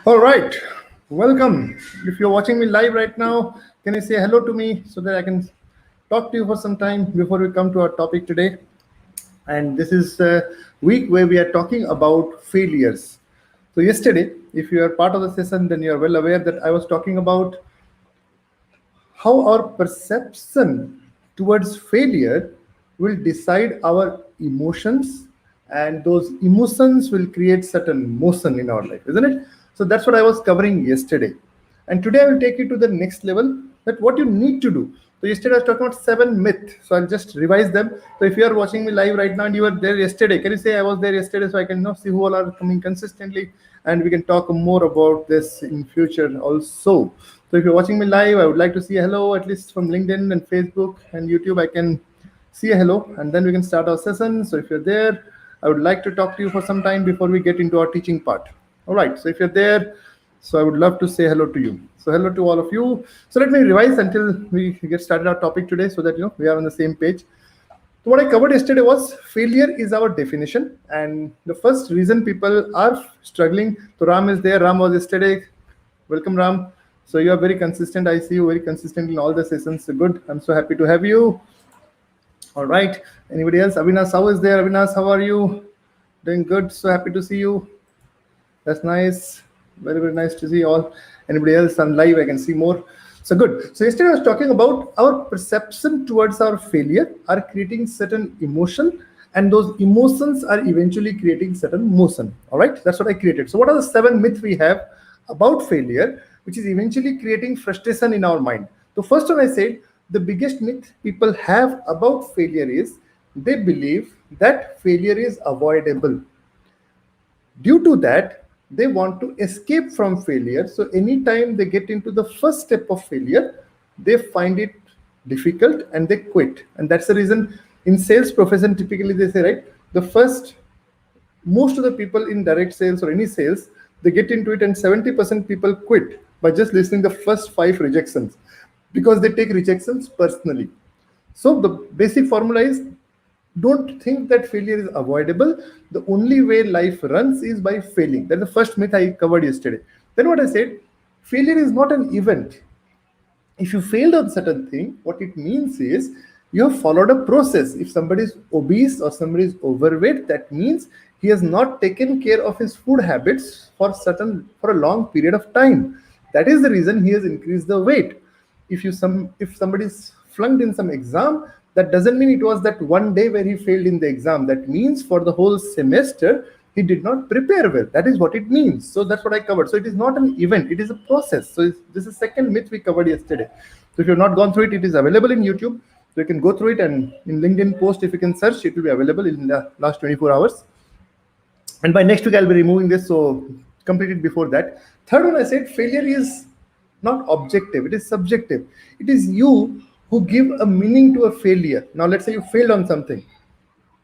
All right, welcome. If you're watching me live right now, can you say hello to me so that I can talk to you for some time before we come to our topic today? And this is a week where we are talking about failures. So, yesterday, if you are part of the session, then you are well aware that I was talking about how our perception towards failure will decide our emotions, and those emotions will create certain motion in our life, isn't it? So that's what I was covering yesterday, and today I will take you to the next level, that what you need to do. So yesterday I was talking about 7 myths, so I'll just revise them. So if you are watching me live right now and you were there yesterday, can you say I was there yesterday, so I can see who all are coming consistently, and we can talk more about this in future also. So if you're watching me live, I would like to see a hello, at least from LinkedIn and Facebook and YouTube. I can see a hello, and then we can start our session. So if you're there, I would like to talk to you for some time before we get into our teaching part. All right. So if you're there, so I would love to say hello to you. So hello to all of you. So let me revise until we get started our topic today, so that we are on the same page. So what I covered yesterday was failure is our definition, and the first reason people are struggling. So Ram is there. Ram was yesterday. Welcome, Ram. So you are very consistent. I see you very consistent in all the sessions. So good. I'm so happy to have you. All right. Anybody else? Avinash, how is there? Avinash, how are you? Doing good. So happy to see you. That's nice. Very, very nice to see you all. Anybody else on live? I can see more. So good. So yesterday I was talking about our perception towards our failure are creating certain emotion, and those emotions are eventually creating certain motion. All right. That's what I created. So what are the 7 myths we have about failure, which is eventually creating frustration in our mind? So first one, I said the biggest myth people have about failure is they believe that failure is avoidable. Due to that, they want to escape from failure. So anytime they get into the first step of failure, they find it difficult and they quit. And that's the reason in sales profession, typically they say, right, the first, most of the people in direct sales or any sales, they get into it and 70% people quit by just listening the first 5 rejections, because they take rejections personally. So the basic formula is, don't think that failure is avoidable. The only way life runs is by failing. That's the first myth I covered yesterday. Then what I said, failure is not an event. If you failed on certain thing, what it means is you have followed a process. If somebody is obese or somebody is overweight, that means he has not taken care of his food habits for a long period of time. That is the reason he has increased the weight. If somebody is flunked in some exam, that doesn't mean it was that one day where he failed in the exam. That means for the whole semester he did not prepare well. That is what it means. So that's what I covered. So it is not an event, it is a process. So this is second myth we covered yesterday. So if you have not gone through it, it is available in YouTube. So you can go through it, and in LinkedIn post, if you can search, it will be available in the last 24 hours. And by next week, I'll be removing this, so complete it before that. Third one, I said failure is not objective, it is subjective. It is you who give a meaning to a failure. Now, let's say you failed on something.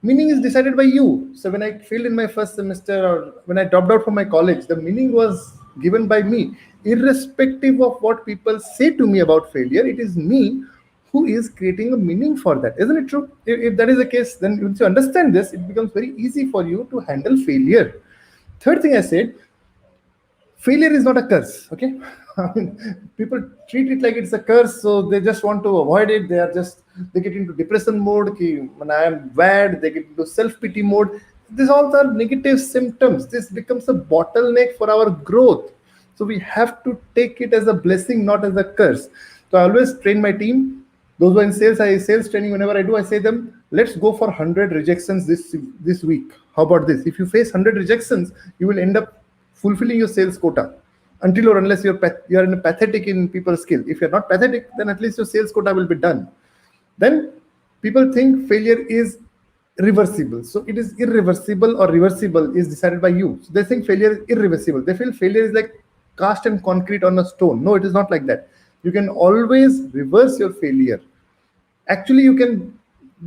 Meaning is decided by you. So when I failed in my first semester, or when I dropped out from my college, the meaning was given by me. Irrespective of what people say to me about failure, it is me who is creating a meaning for that. Isn't it true? If that is the case, then once you understand this, it becomes very easy for you to handle failure. Third thing I said, failure is not a curse. Okay. I mean, people treat it like it's a curse, so they just want to avoid it. They get into depression mode. When I am bad, they get into self-pity mode. These all are negative symptoms. This becomes a bottleneck for our growth. So we have to take it as a blessing, not as a curse. So I always train my team. Those who are in sales training, whenever I do, I say them, let's go for 100 rejections this week. How about this? If you face 100 rejections, you will end up fulfilling your sales quota, until or unless you're in a pathetic in people's skill. If you're not pathetic, then at least your sales quota will be done. Then people think failure is reversible. So it is irreversible or reversible is decided by you. So they think failure is irreversible. They feel failure is like cast and concrete on a stone. No, it is not like that. You can always reverse your failure. Actually, you can,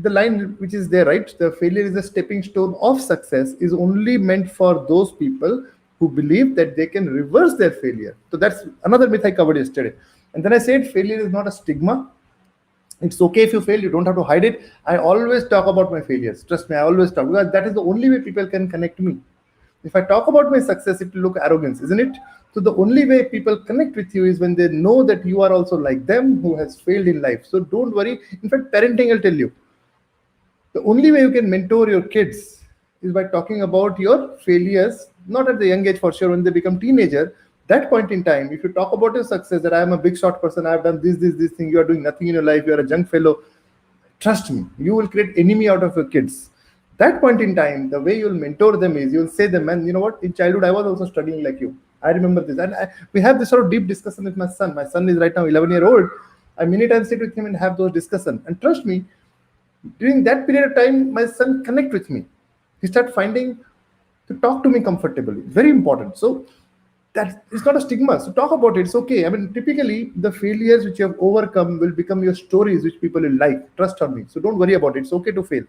the line which is there, right? The failure is a stepping stone of success is only meant for those people who believe that they can reverse their failure. So that's another myth I covered yesterday. And then I said failure is not a stigma. It's okay if you fail, you don't have to hide it. I always talk about my failures. Trust me, I always talk, because that is the only way people can connect me. If I talk about my success, it will look arrogance, isn't it? So the only way people connect with you is when they know that you are also like them who has failed in life. So don't worry. In fact, parenting will tell you the only way you can mentor your kids is by talking about your failures, not at the young age for sure, when they become teenager. That point in time, if you talk about your success, that I am a big shot person, I have done this thing, you are doing nothing in your life, you are a junk fellow. Trust me, you will create enemy out of your kids. That point in time, the way you'll mentor them is you'll say them, man, you know what? In childhood, I was also studying like you. I remember this, and we have this sort of deep discussion with my son. My son is right now 11-year-old. I many times sit with him and have those discussions. And trust me, during that period of time, my son connect with me. He start finding to talk to me comfortably. Very important. So that it's not a stigma. So talk about it. It's okay. I mean, typically the failures which you have overcome will become your stories, which people will like. Trust on me. So don't worry about it. It's okay to fail.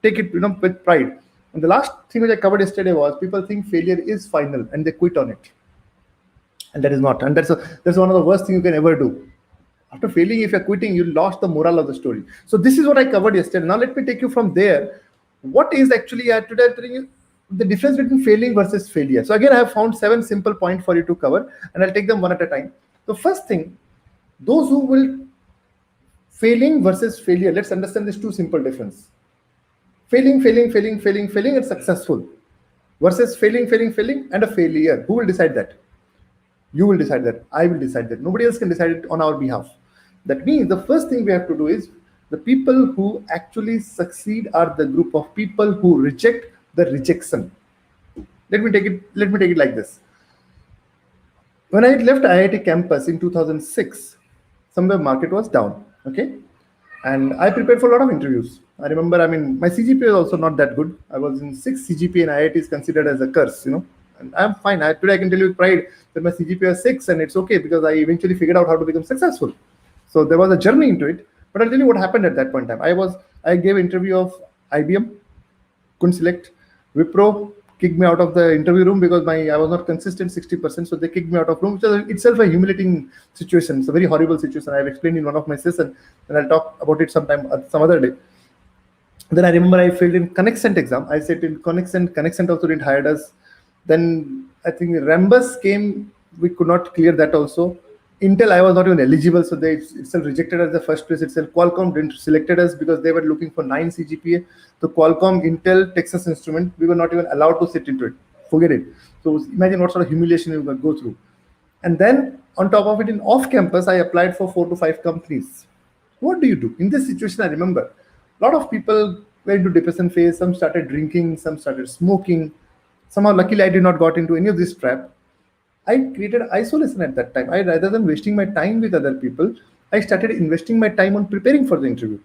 Take it, with pride. And the last thing which I covered yesterday was people think failure is final and they quit on it, and that is not. And that's one of the worst thing you can ever do. After failing, if you're quitting, you lost the moral of the story. So this is what I covered yesterday. Now let me take you from there. What is actually today I'm telling you the difference between failing versus failure. So again, I have found 7 simple points for you to cover, and I'll take them one at a time. The first thing, those who will failing versus failure. Let's understand this two simple difference. Failing, and successful versus failing, and a failure. Who will decide that? You will decide that. I will decide that. Nobody else can decide it on our behalf. That means the first thing we have to do is the people who actually succeed are the group of people who reject the rejection. Let me take it like this. When I left IIT campus in 2006, somewhere market was down. Okay. And I prepared for a lot of interviews. I remember, I mean, my CGPA was also not that good. I was in 6 CGPA, and IIT is considered as a curse. And I'm fine. Today I can tell you with pride that my CGPA is 6, and it's okay because I eventually figured out how to become successful. So there was a journey into it. But I'll tell you what happened at that point in time. I gave interview of IBM, couldn't select. Wipro kicked me out of the interview room because I was not consistent 60%. So they kicked me out of room, which is itself a humiliating situation. It's a very horrible situation. I've explained in one of my sessions, and I'll talk about it some other day. Then I remember I failed in Connexent exam. I said in Connexent also didn't hire us. Then I think Rambus came, we could not clear that also. Intel, I was not even eligible, so they itself rejected us the first place itself. Qualcomm didn't selected us because they were looking for 9 CGPA. So Qualcomm, Intel, Texas Instrument, we were not even allowed to sit into it. Forget it. So imagine what sort of humiliation we will go through. And then on top of it, in off campus, I applied for 4 to 5 companies. What do you do in this situation? I remember a lot of people went into depression phase. Some started drinking, some started smoking. Somehow, luckily, I did not got into any of this trap. I created isolation at that time. Rather than wasting my time with other people, I started investing my time on preparing for the interview.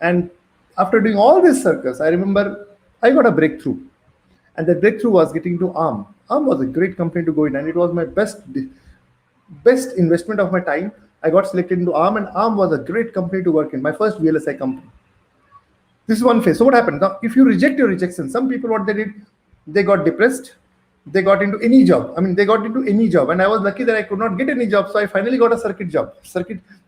And after doing all this circus, I remember I got a breakthrough. And the breakthrough was getting to ARM. ARM was a great company to go in, and it was my best investment of my time. I got selected into ARM, and ARM was a great company to work in, my first VLSI company. This is one phase. So what happened? Now, if you reject your rejection, some people, what they did, they got depressed. They got into any job. I mean, they got into any job. And I was lucky that I could not get any job. So I finally got a circuit job.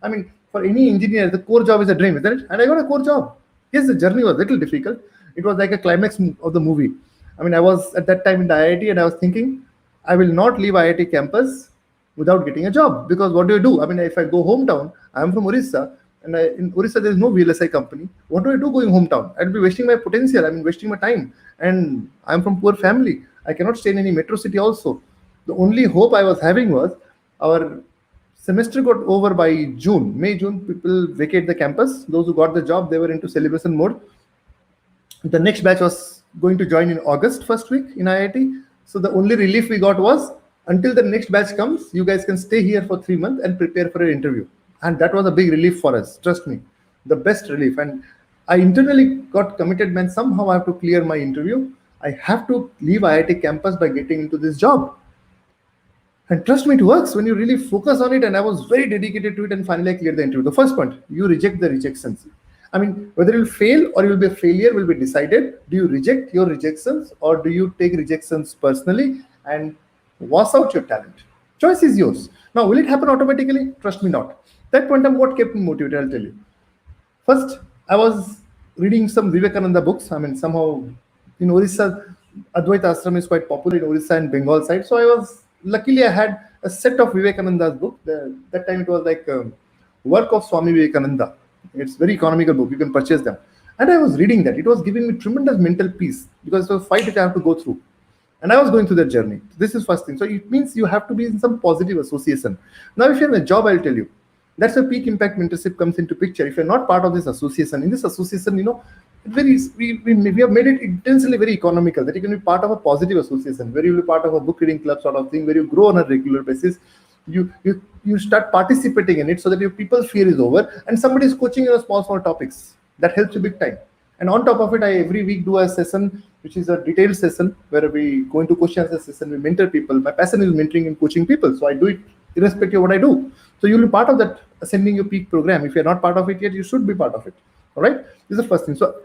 I mean, for any engineer, the core job is a dream, isn't it? And I got a core job. Yes, the journey was a little difficult. It was like a climax of the movie. I mean, I was at that time in the IIT, and I was thinking, I will not leave IIT campus without getting a job. Because what do? I mean, if I go hometown, I'm from Orissa, and in Orissa, there is no VLSI company. What do I do going hometown? I'd be wasting my potential. I mean, wasting my time. And I'm from poor family. I cannot stay in any metro city also. The only hope I was having was our semester got over by June. May, June, people vacate the campus. Those who got the job, they were into celebration mode. The next batch was going to join in August first week in IIT. So the only relief we got was until the next batch comes, you guys can stay here for 3 months and prepare for an interview. And that was a big relief for us. Trust me, the best relief. And I internally got committed, man, somehow I have to clear my interview. I have to leave IIT campus by getting into this job. And trust me, it works when you really focus on it. And I was very dedicated to it, and finally I cleared the interview. The first point, you reject the rejections. I mean, whether you'll fail or you'll be a failure will be decided. Do you reject your rejections, or do you take rejections personally and wash out your talent? Choice is yours. Now, will it happen automatically? Trust me, not. That point, what kept me motivated, I'll tell you. First, I was reading some Vivekananda books. I mean, somehow in Orissa, Advaita Ashram is quite popular in Orissa and Bengal side. So I was luckily I had a set of Vivekananda's book. That time it was like work of Swami Vivekananda. It's very economical book. You can purchase them. And I was reading that. It was giving me tremendous mental peace because it was a fight which I have to go through. And I was going through that journey. This is first thing. So it means you have to be in some positive association. Now, if you're in a job, I'll tell you, that's where peak impact mentorship comes into picture. If you're not part of this association, in this association, we have made it intensely very economical, that you can be part of a positive association where you'll be part of a book reading club sort of thing, where you grow on a regular basis. You start participating in it so that your people fear is over, and somebody is coaching you on small topics. That helps you big time. And on top of it, I every week do a session which is a detailed session where we go into question answer session, we mentor people. My passion is mentoring and coaching people, so I do it irrespective of what I do. So you'll be part of that Ascending Your Peak program. If you're not part of it yet, you should be part of it. All right, this is the first thing. So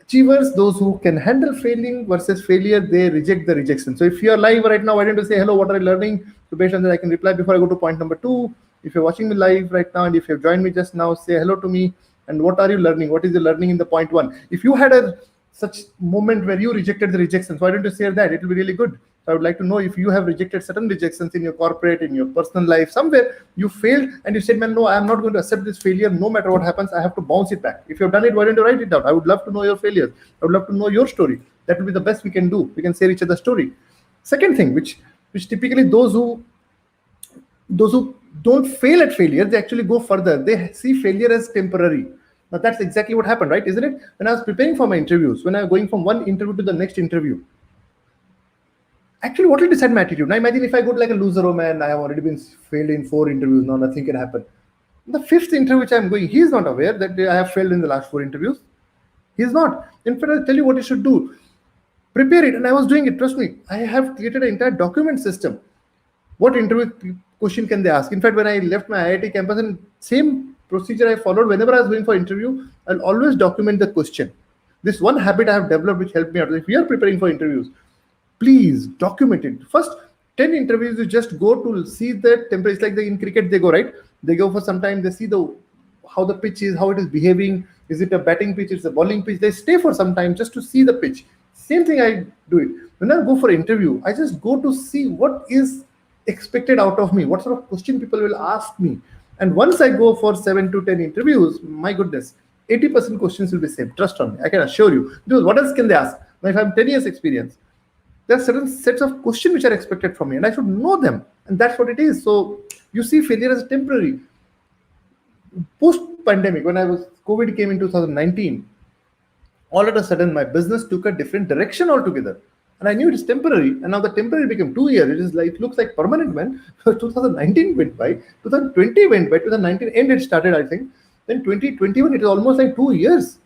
achievers, those who can handle failing versus failure, they reject the rejection. So if you're live right now, why don't you say hello, what are you learning? So based on that, I can reply before I go to point number 2. If you're watching me live right now and if you've joined me just now, say hello to me. And what are you learning? What is the learning in the point 1? If you had a such moment where you rejected the rejections, why don't you share that? It will be really good. So I would like to know if you have rejected certain rejections in your corporate, in your personal life, somewhere you failed and you said, man, no, I'm not going to accept this failure. No matter what happens, I have to bounce it back. If you've done it, why don't you write it down? I would love to know your failures. I would love to know your story. That will be the best we can do. We can share each other's story. Second thing, which typically those who don't fail at failure, they actually go further. They see failure as temporary. Now that's exactly what happened, right? Isn't it? When I was preparing for my interviews, when I was going from one interview to the next interview, actually, what will decide my attitude? Now imagine if I go like a loser, oh man, I have already been failed in 4 interviews, now nothing can happen. The 5th interview which I'm going, he's not aware that I have failed in the last 4 interviews. He's not. In fact, I'll tell you what you should do. Prepare it. And I was doing it, trust me. I have created an entire document system. What interview question can they ask? In fact, when I left my IIT campus, and same procedure I followed whenever I was going for interview, I'll always document the question. This one habit I have developed which helped me out. If you are preparing for interviews, please document it. First 10 interviews, you just go to see the temperature. It's like in cricket, they go, right? They go for some time, they see how the pitch is, how it is behaving. Is it a batting pitch? It's a bowling pitch. They stay for some time just to see the pitch. Same thing I do it. When I go for interview, I just go to see what is expected out of me, what sort of question people will ask me. And once I go for 7 to 10 interviews, my goodness, 80% questions will be same. Trust on me, I can assure you. Because what else can they ask? Now, if I have 10 years experience, there are certain sets of questions which are expected from me, and I should know them. And that's what it is. So you see failure as temporary. Post-pandemic, when COVID came in 2019, all of a sudden my business took a different direction altogether. And I knew it is temporary. And now the temporary became 2 years. It looks like permanent, man. 2019 went by, 2020 went by, 2019 end it started, I think. Then 2021, it is almost like 2 years.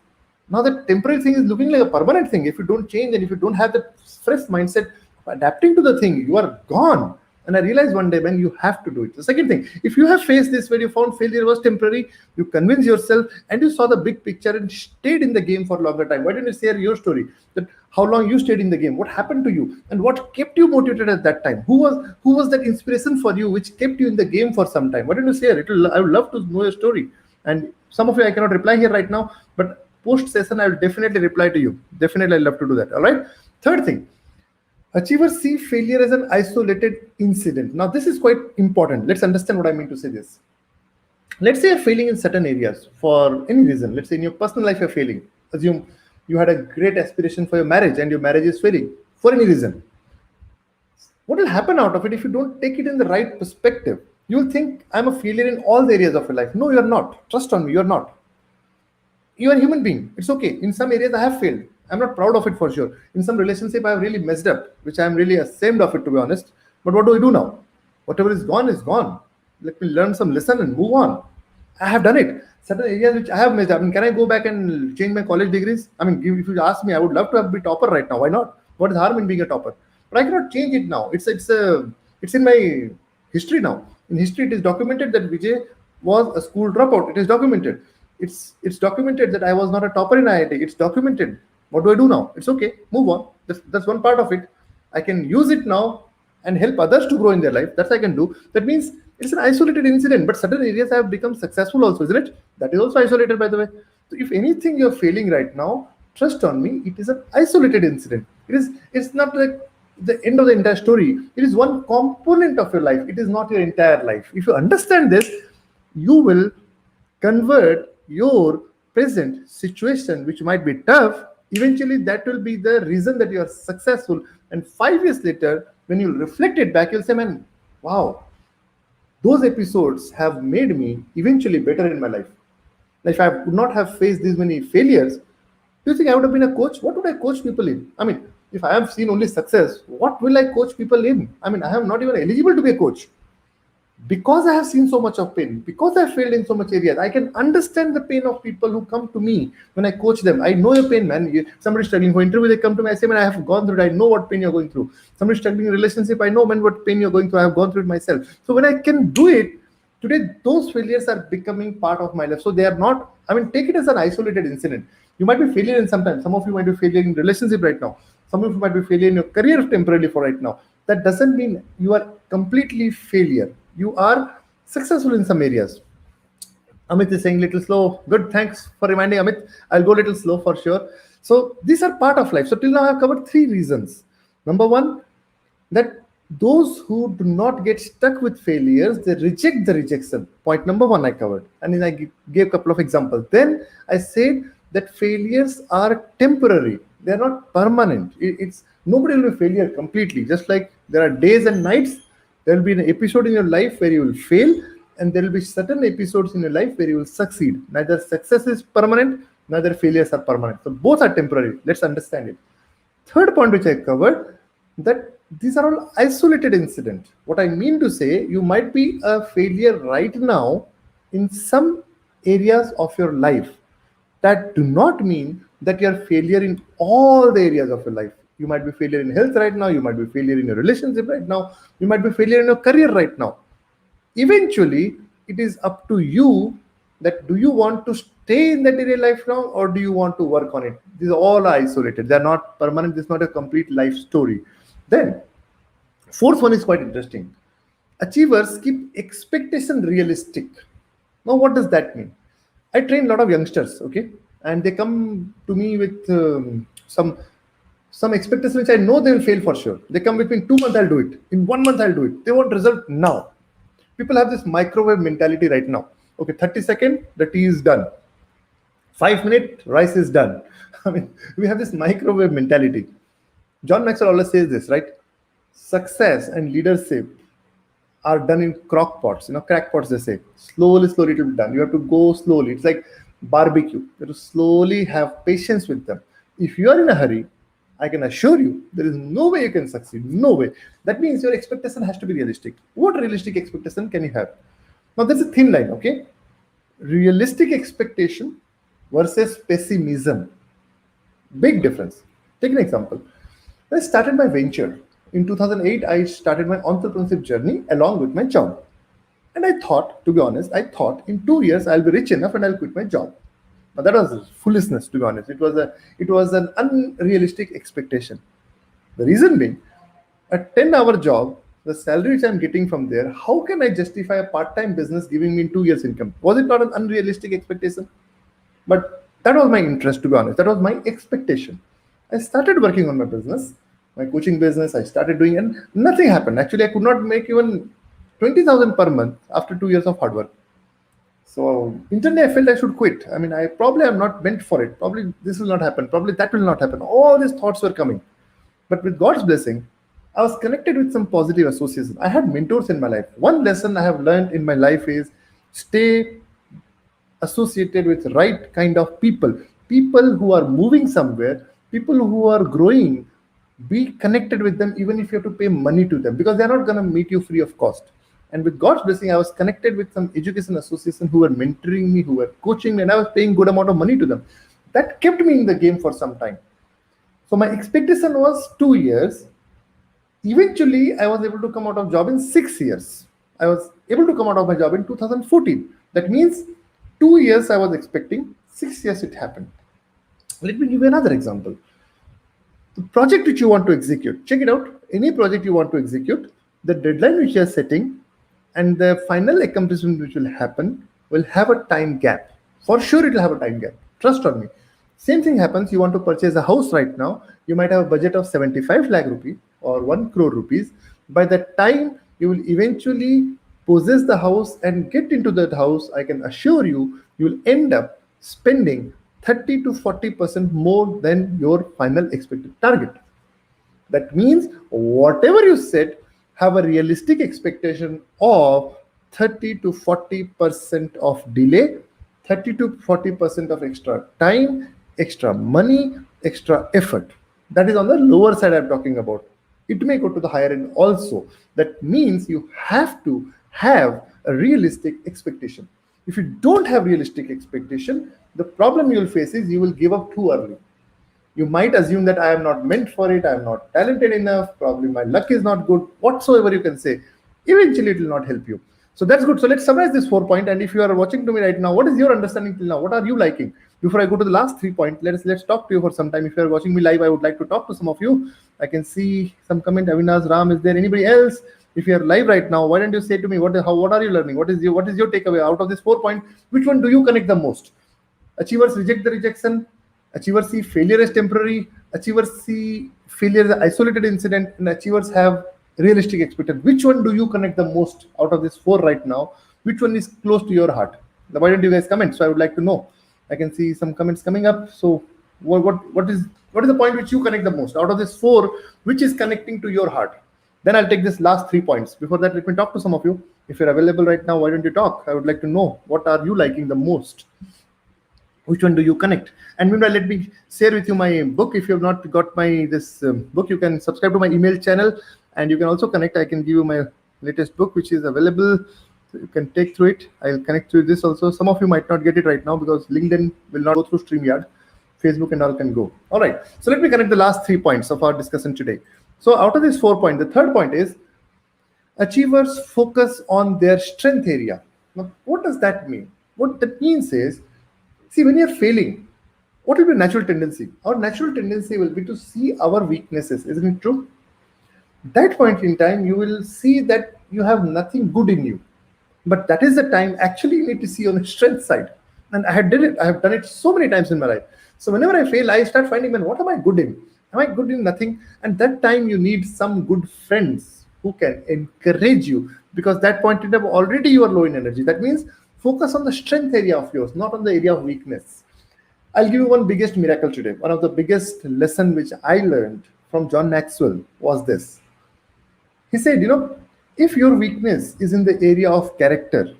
Now the temporary thing is looking like a permanent thing. If you don't change and if you don't have that fresh mindset of adapting to the thing, you are gone. And I realized one day, man, you have to do it. The second thing, if you have faced this where you found failure was temporary, you convince yourself and you saw the big picture and stayed in the game for a longer time. Why don't you share your story? That how long you stayed in the game, what happened to you, and what kept you motivated at that time? Who was that inspiration for you which kept you in the game for some time? Why don't you share it? I would love to know your story. And some of you I cannot reply here right now, but post session I will definitely reply to you. Definitely I'd love to do that. All right. Third thing. Achievers see failure as an isolated incident. Now, this is quite important. Let's understand what I mean to say this. Let's say you're failing in certain areas for any reason. Let's say in your personal life you're failing. Assume you had a great aspiration for your marriage and your marriage is failing for any reason. What will happen out of it if you don't take it in the right perspective? You'll think I'm a failure in all the areas of your life. No, you're not. Trust on me, you're not. You are a human being. It's okay. In some areas I have failed. I'm not proud of it for sure. In some relationship, I have really messed up, which I'm really ashamed of it, to be honest. But what do I do now? Whatever is gone is gone. Let me learn some lesson and move on. I have done it. Certain areas which I have messed up. I mean, can I go back and change my college degrees? I mean, if you ask me, I would love to be topper right now. Why not? What is harm in being a topper? But I cannot change it now. It's in my history now. In history, it is documented that Vijay was a school dropout. It is documented. It's documented that I was not a topper in IIT. It's documented. What do I do now? It's okay. Move on. That's one part of it. I can use it now and help others to grow in their life. That's I can do. That means it's an isolated incident, but certain areas have become successful also, isn't it? That is also isolated, by the way. So if anything you're failing right now, trust on me, it is an isolated incident. It's not like the end of the entire story. It is one component of your life. It is not your entire life. If you understand this, you will convert your present situation, which might be tough. Eventually, that will be the reason that you are successful. And 5 years later, when you reflect it back, you'll say, man, wow, those episodes have made me eventually better in my life. Like if I would not have faced these many failures, do you think I would have been a coach? What would I coach people in? I mean, if I have seen only success, what will I coach people in? I mean, I am not even eligible to be a coach because I have seen so much of pain, because I failed in so much areas. I can understand the pain of people who come to me when I coach them. I know your pain, man. Somebody struggling for interview, they come to me. I say, man, I have gone through it. I know what pain you're going through. Somebody struggling in relationship, I know, man, what pain you're going through. I have gone through it myself. So when I can do it today, those failures are becoming part of my life. So they are not. I mean, take it as an isolated incident. You might be failing in sometimes. Some of you might be failing in relationship right now. Some of you might be failing in your career temporarily for right now. That doesn't mean you are completely failure. You are successful in some areas. Amit is saying little slow. Good, thanks for reminding Amit. I'll go a little slow for sure. So these are part of life. So till now I've covered three reasons. Number one, that those who do not get stuck with failures, they reject the rejection. Point number one I covered. And then I gave a couple of examples. Then I said that failures are temporary. They're not permanent. It's nobody will be failure completely. Just like there are days and nights, there will be an episode in your life where you will fail, and there will be certain episodes in your life where you will succeed. Neither success is permanent, neither failures are permanent. So both are temporary. Let's understand it. Third point which I covered, that these are all isolated incidents. What I mean to say, you might be a failure right now in some areas of your life. That do not mean that you are failure in all the areas of your life. You might be failure in health right now, you might be failure in your relationship right now, you might be failure in your career right now. Eventually, it is up to you that do you want to stay in that area life now, or do you want to work on it? These are all isolated. They're not permanent. This is not a complete life story. Then, fourth one is quite interesting. Achievers keep expectation realistic. Now, what does that mean? I train a lot of youngsters, okay, and they come to me with some expectation which I know they will fail for sure. They come with me in 2 months, I'll do it. In 1 month, I'll do it. They want result now. People have this microwave mentality right now. Okay, 30 seconds, the tea is done. 5 minutes, rice is done. I mean, we have this microwave mentality. John Maxwell always says this, right? Success and leadership are done in crock pots, crack pots, they say. Slowly, slowly it will be done. You have to go slowly. It's like barbecue. You have to slowly have patience with them. If you are in a hurry, I can assure you, there is no way you can succeed. No way. That means your expectation has to be realistic. What realistic expectation can you have? Now, there's a thin line, okay? Realistic expectation versus pessimism. Big difference. Take an example. When I started my venture, in 2008, I started my entrepreneurship journey along with my job. And I thought, to be honest, in 2 years I'll be rich enough and I'll quit my job. But that was foolishness, to be honest. It was an unrealistic expectation. The reason being, a 10-hour job, the salary which I'm getting from there, how can I justify a part-time business giving me 2 years income? Was it not an unrealistic expectation? But that was my interest, to be honest. That was my expectation. I started working on my business, my coaching business. I started doing, and nothing happened. Actually, I could not make even 20,000 per month after 2 years of hard work. So internally, I felt I should quit. I mean, I probably am not meant for it. Probably this will not happen. Probably that will not happen. All these thoughts were coming. But with God's blessing, I was connected with some positive associations. I had mentors in my life. One lesson I have learned in my life is stay associated with right kind of people who are moving somewhere, people who are growing. Be connected with them even if you have to pay money to them, because they're not going to meet you free of cost. And with God's blessing, I was connected with some education association who were mentoring me, who were coaching me, and I was paying good amount of money to them. That kept me in the game for some time. So my expectation was 2 years. Eventually, I was able to come out of job in 6 years. I was able to come out of my job in 2014. That means 2 years I was expecting, 6 years it happened. Let me give you another example. The project which you want to execute, check it out. Any project you want to execute, the deadline which you are setting and the final accomplishment which will happen will have a time gap. For sure, it will have a time gap. Trust on me. Same thing happens. You want to purchase a house right now. You might have a budget of 75 lakh rupee or 1 crore rupees, by the time you will eventually possess the house and get into that house, I can assure you, you will end up spending 30 to 40% more than your final expected target. That means whatever you set, have a realistic expectation of 30 to 40% of delay, 30 to 40% of extra time, extra money, extra effort. That is on the lower side I'm talking about. It may go to the higher end also. That means you have to have a realistic expectation. If you don't have realistic expectation, the problem you will face is you will give up too early. You might assume that I am not meant for it, I am not talented enough, probably my luck is not good, whatsoever you can say. Eventually, it will not help you. So that's good. So let's summarize this 4 point. And if you are watching to me right now, what is your understanding till now? What are you liking? Before I go to the last 3 points, let's talk to you for some time. If you are watching me live, I would like to talk to some of you. I can see some comment. Avinash, Ram, is there anybody else? If you are live right now, why don't you say to me what are you learning? What is your takeaway out of this 4 point? Which one do you connect the most? Achievers reject the rejection. Achievers see failure as temporary. Achievers see failure as an isolated incident. And achievers have realistic expectation. Which one do you connect the most out of this 4 right now? Which one is close to your heart? Why don't you guys comment? So I would like to know. I can see some comments coming up. So what is the point which you connect the most out of this 4? Which is connecting to your heart? Then I'll take this last 3 points. Before that, let me talk to some of you. If you're available right now, why don't you talk? I would like to know, what are you liking the most? Which one do you connect? And meanwhile, let me share with you my book. If you have not got this book, you can subscribe to my email channel, and you can also connect. I can give you my latest book, which is available. So you can take through it. I'll connect through this also. Some of you might not get it right now because LinkedIn will not go through StreamYard. Facebook and all can go. All right. So let me connect the last 3 points of our discussion today. So out of this 4 points, the third point is achievers focus on their strength area. Now, what does that mean? What that means is, see, when you're failing, what will be natural tendency? Our natural tendency will be to see our weaknesses. Isn't it true? That point in time, you will see that you have nothing good in you. But that is the time actually you need to see on the strength side. And I have done it so many times in my life. So whenever I fail, I start finding, man, what am I good in? Am I good in nothing? And that time you need some good friends who can encourage you, because that point in time already you are low in energy. That means focus on the strength area of yours, not on the area of weakness. I'll give you one biggest miracle today. One of the biggest lesson which I learned from John Maxwell was this. He said, if your weakness is in the area of character,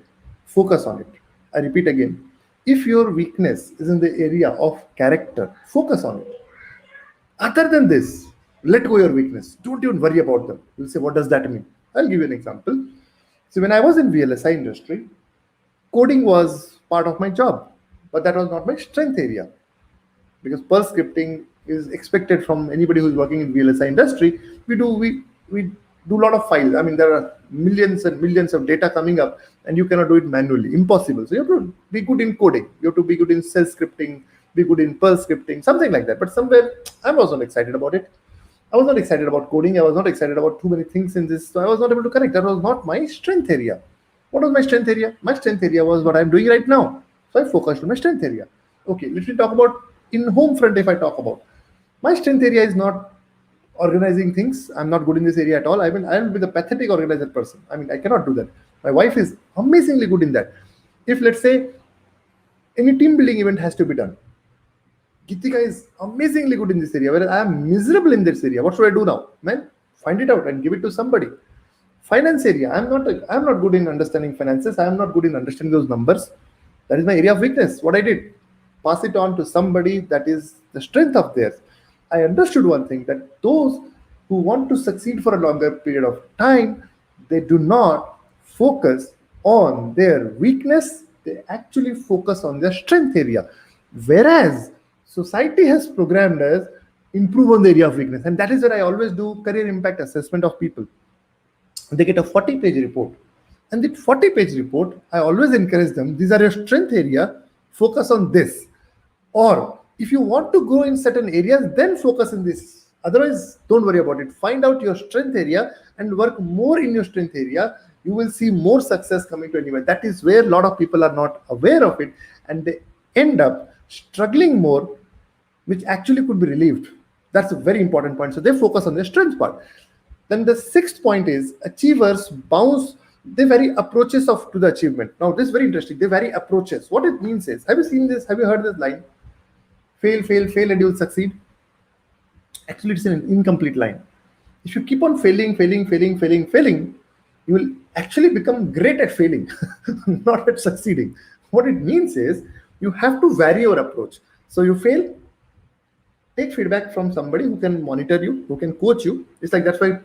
focus on it. I repeat again. If your weakness is in the area of character, focus on it. Other than this, let go your weakness. Don't even worry about them. You'll say, what does that mean? I'll give you an example. So when I was in VLSI industry, coding was part of my job, but that was not my strength area, because Perl scripting is expected from anybody who's working in VLSI industry. We do a lot of files. I mean, there are millions and millions of data coming up, and you cannot do it manually. Impossible. So you have to be good in coding. You have to be good in cell scripting, be good in Perl scripting, something like that. But somewhere I was not excited about it. I was not excited about coding. I was not excited about too many things in this. So I was not able to connect. That was not my strength area. What was my strength area? My strength area was what I'm doing right now. So I focused on my strength area. Okay, let me talk about in home front. If I talk about my strength area is not organizing things. I'm not good in this area at all. I'll be the pathetic organizer person. I cannot do that. My wife is amazingly good in that. If, let's say, any team building event has to be done, Gitika is amazingly good in this area, whereas I am miserable in this area. What should I do now? Man, find it out and give it to somebody. Finance area, I'm not good in understanding finances. I am not good in understanding those numbers. That is my area of weakness. What I did, pass it on to somebody that is the strength of theirs. I understood one thing, that those who want to succeed for a longer period of time, they do not focus on their weakness. They actually focus on their strength area. Whereas society has programmed us improve on the area of weakness. And that is where I always do career impact assessment of people. They get a 40-page report. And that 40-page report, I always encourage them, these are your strength area, focus on this. Or if you want to grow in certain areas, then focus on this. Otherwise, don't worry about it. Find out your strength area and work more in your strength area. You will see more success coming to anywhere. That is where a lot of people are not aware of it, and they end up struggling more, which actually could be relieved. That's a very important point. So they focus on their strength part. Then the sixth point is achievers bounce the very approaches of to the achievement. Now this is very interesting. The very approaches. What it means is, have you seen this? Have you heard this line? Fail, fail, fail, and you will succeed. Actually, it's an incomplete line. If you keep on failing, failing, failing, failing, failing, you will actually become great at failing, not at succeeding. What it means is you have to vary your approach. So you fail, take feedback from somebody who can monitor you, who can coach you. It's like that's why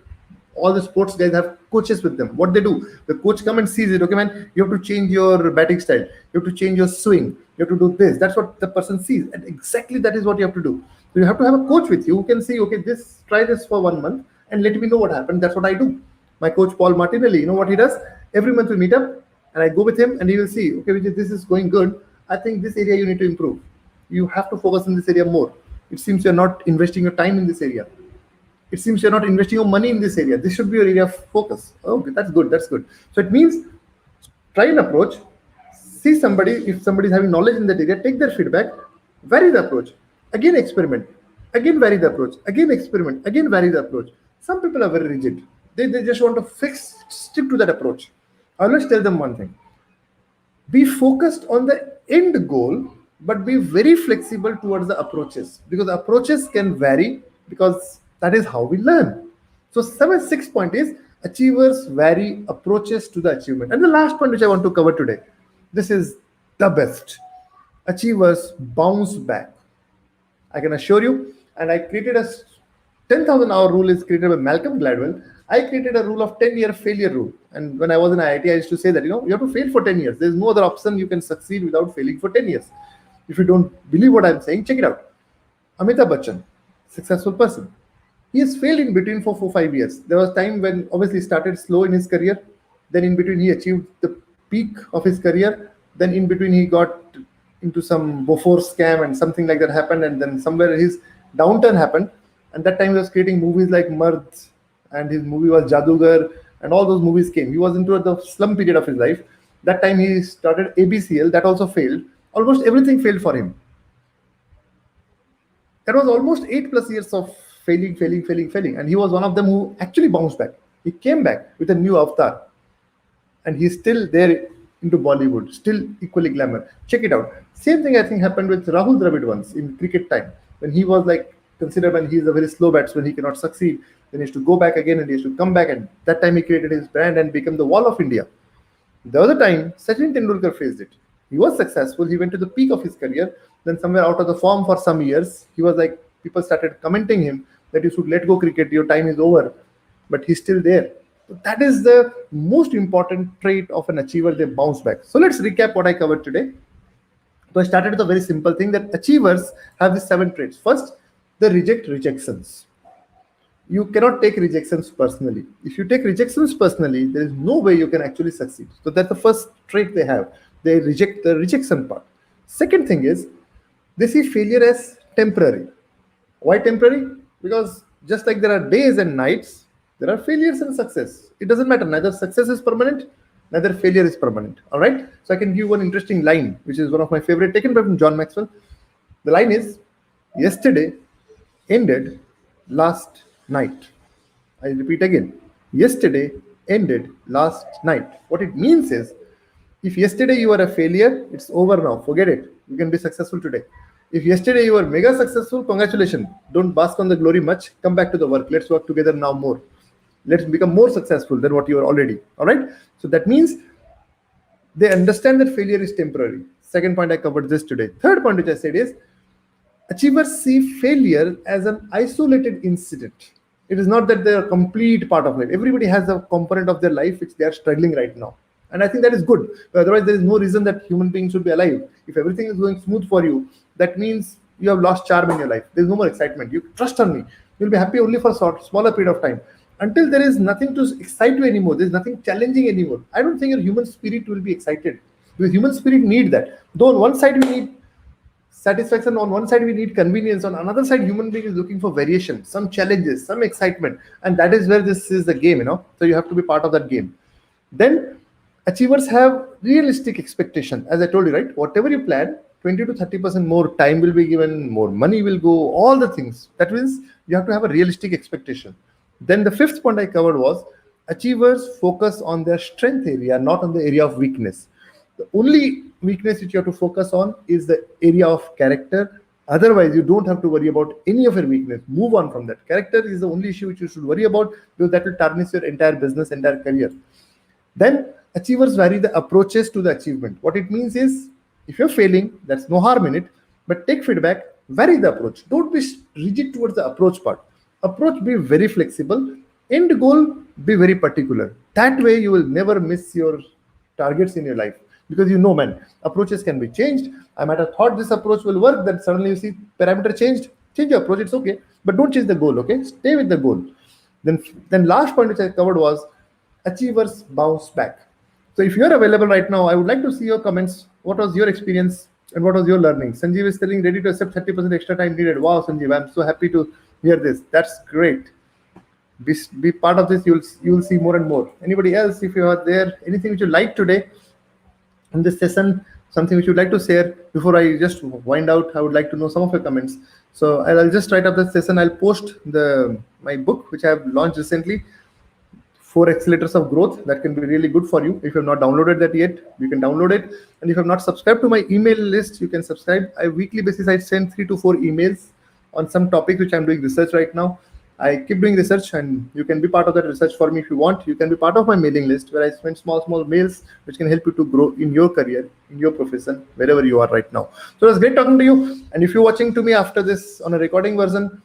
all the sports guys have coaches with them. What they do, the coach come and sees it. Okay, man, you have to change your batting style. You have to change your swing. You have to do this. That's what the person sees, and exactly that is what you have to do. So you have to have a coach with you who can say, okay, try this for 1 month and let me know what happened. That's what I do. My coach Paul Martinelli, you know what he does? Every month we meet up and I go with him and he will see, okay, Vijay, this is going good. I think this area you need to improve. You have to focus in this area more. It seems you're not investing your time in this area. It seems you're not investing your money in this area. This should be your area of focus. Okay, that's good. That's good. So it means try an approach, see somebody, if somebody is having knowledge in that area, take their feedback, vary the approach, again experiment, again vary the approach, again experiment, again vary the approach. Some people are very rigid. They just want to stick to that approach. I always tell them one thing. Be focused on the end goal, but be very flexible towards the approaches, because the approaches can vary, because that is how we learn. So 6th point is achievers vary approaches to the achievement. And the last point which I want to cover today, this is the best. Achievers bounce back. I can assure you, and I created a 10,000 hour rule is created by Malcolm Gladwell. I created a rule of 10-year failure rule. And when I was in IIT, I used to say that, you have to fail for 10 years. There's no other option you can succeed without failing for 10 years. If you don't believe what I'm saying, check it out. Amitabh Bachchan, successful person. He has failed in between for 4-5 years. There was time when obviously he started slow in his career. Then in between he achieved the peak of his career. Then in between he got into some Bofor scam and something like that happened. And then somewhere his downturn happened. And that time he was creating movies like Mard, and his movie was Jadugar, and all those movies came. He was into the slum period of his life. That time he started ABCL. That also failed. Almost everything failed for him. That was almost 8+ years of failing. And he was one of them who actually bounced back. He came back with a new avatar. And he's still there into Bollywood, still equally glamour. Check it out. Same thing I think happened with Rahul Dravid once in cricket time. When he was like considered, when he's a very slow batsman, he cannot succeed. Then he has to go back again and he has to come back. And that time he created his brand and became the wall of India. The other time, Sachin Tendulkar faced it. He was successful. He went to the peak of his career. Then somewhere out of the form for some years, he was like, people started commenting him that you should let go cricket, your time is over. But he's still there. So that is the most important trait of an achiever, they bounce back. So let's recap what I covered today. So I started with a very simple thing that achievers have these 7 traits. First, they reject rejections. You cannot take rejections personally. If you take rejections personally, there is no way you can actually succeed. So that's the first trait they have. They reject the rejection part. Second thing is, they see failure as temporary. Why temporary? Because just like there are days and nights, there are failures and success. It doesn't matter. Neither success is permanent, neither failure is permanent. All right. So I can give one interesting line, which is one of my favorite, taken from John Maxwell. The line is, yesterday ended last night. I repeat again. Yesterday ended last night. What it means is, if yesterday you were a failure, it's over now. Forget it. You can be successful today. If yesterday you were mega successful, congratulations. Don't bask on the glory much. Come back to the work. Let's work together now more. Let's become more successful than what you are already. All right. So that means they understand that failure is temporary. Second point, I covered this today. Third point, which I said is, achievers see failure as an isolated incident. It is not that they are a complete part of it. Everybody has a component of their life which they are struggling right now. And I think that is good. Otherwise, there is no reason that human beings should be alive. If everything is going smooth for you, that means you have lost charm in your life. There's no more excitement. You trust on me. You'll be happy only for a smaller period of time. Until there is nothing to excite you anymore, there's nothing challenging anymore. I don't think your human spirit will be excited. Because human spirit need that. Though on one side we need satisfaction, on one side we need convenience, on another side human being is looking for variation, some challenges, some excitement. And that is where this is the game, So you have to be part of that game. Then achievers have realistic expectation. As I told you, right? Whatever you plan, 20 to 30% more time will be given, more money will go, all the things. That means you have to have a realistic expectation. Then the fifth point I covered was achievers focus on their strength area, not on the area of weakness. The only weakness which you have to focus on is the area of character. Otherwise, you don't have to worry about any of your weakness. Move on from that. Character is the only issue which you should worry about, because that will tarnish your entire business, entire career. Then achievers vary the approaches to the achievement. What it means is, if you're failing, that's no harm in it, but take feedback, vary the approach. Don't be rigid towards the approach part. Approach, be very flexible. End goal, be very particular. That way you will never miss your targets in your life, because you know, man, approaches can be changed. I might have thought this approach will work, then suddenly you see parameter changed. Change your approach, it's okay, but don't change the goal. Okay, stay with the goal. Then last point which I covered was achievers bounce back. So if you're available right now, I would like to see your comments. What was your experience and what was your learning? Sanjeev is telling ready to accept 30% extra time needed. Wow, Sanjeev, I'm so happy to hear this. That's great. Be part of this. You'll see more and more. Anybody else, if you are there, anything which you like today in this session, something which you'd like to share before I just wind out, I would like to know some of your comments. So I'll just write up the session. I'll post my book which I have launched recently, 4 accelerators of growth, that can be really good for you. If you have not downloaded that yet, you can download it. And if you have not subscribed to my email list, you can subscribe. I weekly basis I send 3 to 4 emails on some topic which I'm doing research right now. I keep doing research, and you can be part of that research for me if you want. You can be part of my mailing list, where I send small mails which can help you to grow in your career, in your profession, wherever you are right now. So it was great talking to you. And if you're watching to me after this on a recording version,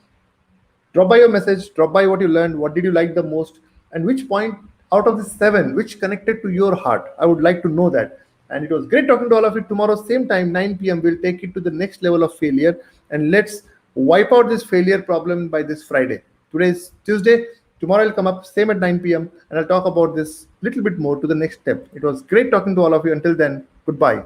drop by your message, drop by what you learned, what did you like the most, and which point out of the 7 which connected to your heart. I would like to know that. And it was great talking to all of you. Tomorrow same time, 9 p.m, we'll take it to the next level of failure, and let's wipe out this failure problem by this Friday. Today is Tuesday. Tomorrow I'll come up same at 9 p.m, and I'll talk about this little bit more to the next step. It was great talking to all of you. Until then, goodbye.